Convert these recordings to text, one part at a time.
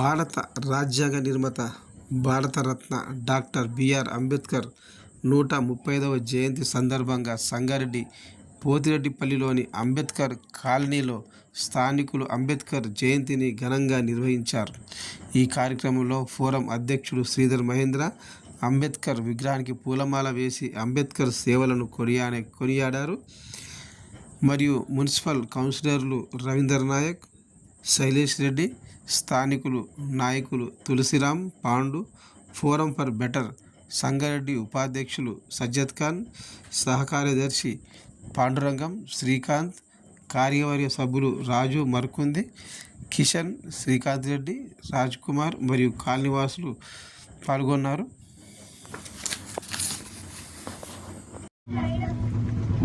భారత రాజ్యాంగ నిర్మాత భారతరత్న డాక్టర్ బిఆర్ అంబేద్కర్ 135వ జయంతి సందర్భంగా సంగారెడ్డి పోతిరెడ్డిపల్లిలోని అంబేద్కర్ కాలనీలో స్థానికులు అంబేద్కర్ జయంతిని ఘనంగా నిర్వహించారు. ఈ కార్యక్రమంలో ఫోరం అధ్యక్షుడు శ్రీధర్ మహేంద్ర అంబేద్కర్ విగ్రహానికి పూలమాల వేసి అంబేద్కర్ సేవలను కొనియాడారు. మరియు మున్సిపల్ కౌన్సిలర్లు రవీందర్ నాయక్, శైలేష్ రెడ్డి, స్థానికులు నాయకులు Tulsiram, Pandu, forum for better Sangareddy ఉపాధ్యక్షులు సజ్జద్ ఖాన్, సహకార్యదర్శి పాండురంగం, శ్రీకాంత్, కార్యవర్గ సభ్యులు రాజు మర్కుంది, కిషన్, శ్రీకాంత్ రెడ్డి, రాజ్ కుమార్ మరియు కాలనీవాసులు పాల్గొన్నారు.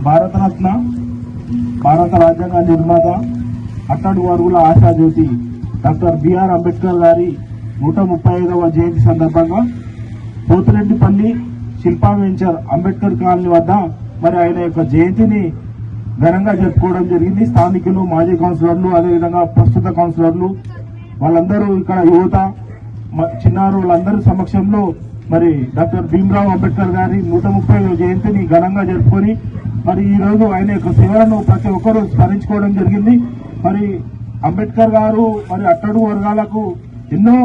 భారతరత్న భారత రాజ్యాంగ నిర్మాత అట్టడుగు వర్గుల ఆశాజ్యోతి డాక్టర్ బిఆర్ అంబేద్కర్ గారి 135వ జయంతి సందర్భంగా పోతిరెడ్డిపల్లి శిల్పా వెంచర్ అంబేద్కర్ కాలనీ వద్ద మరి ఆయన యొక్క జయంతిని ఘనంగా జరుపుకోవడం జరిగింది. స్థానికులు, మాజీ కౌన్సిలర్లు, అదేవిధంగా ప్రస్తుత కౌన్సిలర్లు వాళ్ళందరూ ఇక్కడ యువత, చిన్నారు వాళ్ళందరి సమక్షంలో మరి డాక్టర్ భీమ్రావ్ అంబేద్కర్ గారి 135వ జయంతిని ఘనంగా జరుపుకొని మరి ఈ రోజు ఆయన యొక్క సేవలను ప్రతి ఒక్కరూ స్మరించుకోవడం జరిగింది. మరి అంబేద్కర్ గారు మరి అట్టడుగు వర్గాలకు ఎన్నో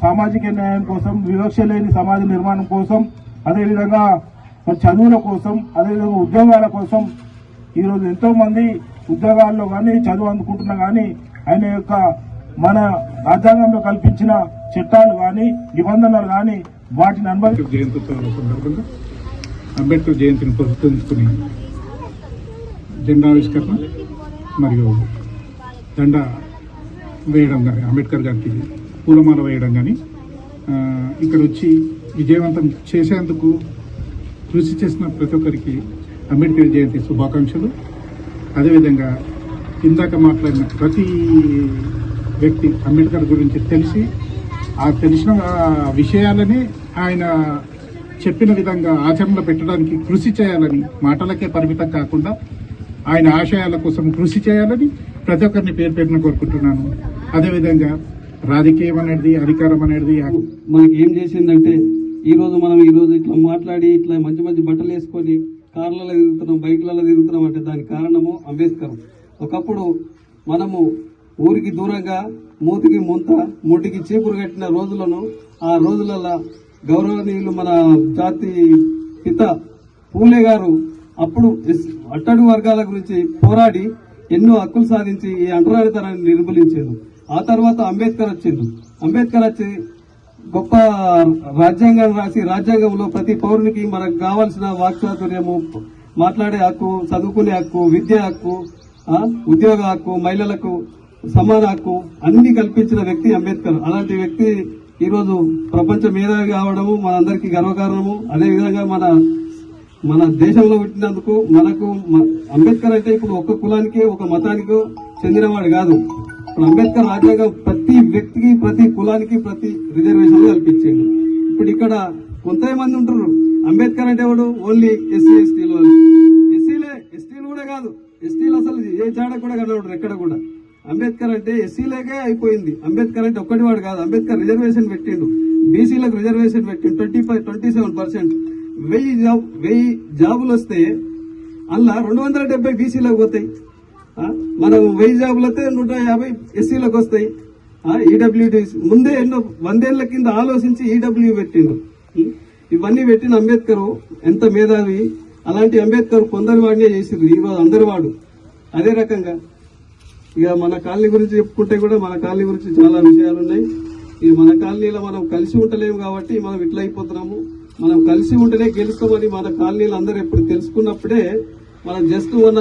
సామాజిక న్యాయం కోసం, వివక్ష లేని సమాజ నిర్మాణం కోసం, అదేవిధంగా మరి చదువుల కోసం, అదేవిధంగా ఉద్యోగాల కోసం ఈరోజు ఎంతో మంది ఉద్యోగాల్లో కానీ చదువు అందుకుంటున్నా కానీ ఆయన యొక్క మన రాజ్యాంగంలో కల్పించిన చట్టాలు కానీ నిబంధనలు కానీ వాటిని సందర్భంగా అంబేద్కర్ జయంతిని పురస్కరించుకుని జెండావిష్కరణ మరియు దండ వేయడం కానీ, అంబేద్కర్ గారికి పూలమాల వేయడం కానీ ఇక్కడ వచ్చి విజయవంతం చేసేందుకు కృషి చేసిన ప్రతి ఒక్కరికి అంబేద్కర్ జయంతి శుభాకాంక్షలు. అదేవిధంగా ఇందాక మాట్లాడిన ప్రతి వ్యక్తి అంబేద్కర్ గురించి తెలిసిన విషయాలని ఆయన చెప్పిన విధంగా ఆచరణలో పెట్టడానికి కృషి చేయాలని, మాటలకే పరిమితం కాకుండా ఆయన ఆశయాల కోసం కృషి చేయాలని ప్రతి ఒక్కరిని పేరు పేరున కోరుకుంటున్నాను. అదేవిధంగా రాజకీయం అనేది, అధికారం అనేది మనకి ఏం చేసిందంటే ఈరోజు ఇట్లా మాట్లాడి ఇట్లా మంచి మంచి బట్టలు వేసుకొని కార్లలో తిరుగుతున్నాం, బైక్లలో తిరుగుతున్నాం అంటే దానికి కారణము అంబేద్కర్. ఒకప్పుడు మనము ఊరికి దూరంగా మూతికి ముంత, ముడికి చీపురు కట్టిన రోజులను, ఆ రోజులలో గౌరవనీయులు మన జాతి పిత పూలే గారు అప్పుడు అట్టడుగు వర్గాల గురించి పోరాడి ఎన్నో హక్కులు సాధించి ఈ అంటరానితనాన్ని నిర్మూలించారు. ఆ తర్వాత అంబేద్కర్ వచ్చి గొప్ప రాజ్యాంగాన్ని రాసి రాజ్యాంగంలో ప్రతి పౌరునికి మనకు కావాల్సిన వాక్చాతుర్యము, మాట్లాడే హక్కు, చదువుకునే హక్కు, విద్య హక్కు, ఉద్యోగ హక్కు, మహిళలకు సమాన హక్కు అన్ని కల్పించిన వ్యక్తి అంబేద్కర్. అలాంటి వ్యక్తి ఈరోజు ప్రపంచ మేధావి కావడము మనందరికీ గర్వకారణము. అదేవిధంగా మన దేశంలో పుట్టినందుకు మనకు అంబేద్కర్ అంటే ఇప్పుడు ఒక కులానికి, ఒక మతానికి చెందినవాడు కాదు. ఇప్పుడు అంబేద్కర్ రాజ్యాంగం ప్రతి వ్యక్తికి, ప్రతి కులానికి, ప్రతి రిజర్వేషన్ కల్పించాడు. ఇప్పుడు ఇక్కడ కొంతమంది ఉంటారు అంబేద్కర్ అంటే ఎవడు ఓన్లీ ఎస్సీ ఎస్టీలు, ఎస్టీలు కూడా కాదు, ఎస్టీలు అసలు ఏ జాడ కూడా కనబడరు ఎక్కడ కూడా. అంబేద్కర్ అంటే ఎస్సీలకే అయిపోయింది. అంబేద్కర్ అంటే ఒక్కటి వాడు కాదు. అంబేద్కర్ రిజర్వేషన్ పెట్టిండు, బీసీలకు రిజర్వేషన్ పెట్టిండు 27%. 1000 జాబులు వస్తే అలా 270 బీసీలకు పోతాయి. మనం 1000 జాబులు వస్తే 150 ఎస్సీలకు వస్తాయి. ఈడబ్ల్యూడి ముందే ఎన్నో 100 ఏళ్ల కింద ఆలోచించి ఈడబ్ల్యూ పెట్టిండు. ఇవన్నీ పెట్టిన అంబేద్కర్ ఎంత మేధావి. అలాంటి అంబేద్కర్ కొందరి వాడినే చేసిండ్రు, ఈరోజు అందరి వాడు. అదే రకంగా ఇక మన కాలనీ గురించి చెప్పుకుంటే కూడా మన కాలనీ గురించి చాలా విషయాలు ఉన్నాయి. ఇక మన కాలనీలో మనం కలిసి ఉండలేము కాబట్టి మనం ఇట్లా అయిపోతున్నాము. మనం కలిసి ఉంటేనే గెలుస్తామని మన కాలనీలు అందరూ ఎప్పుడు తెలుసుకున్నప్పుడే మనం జస్ట్ మన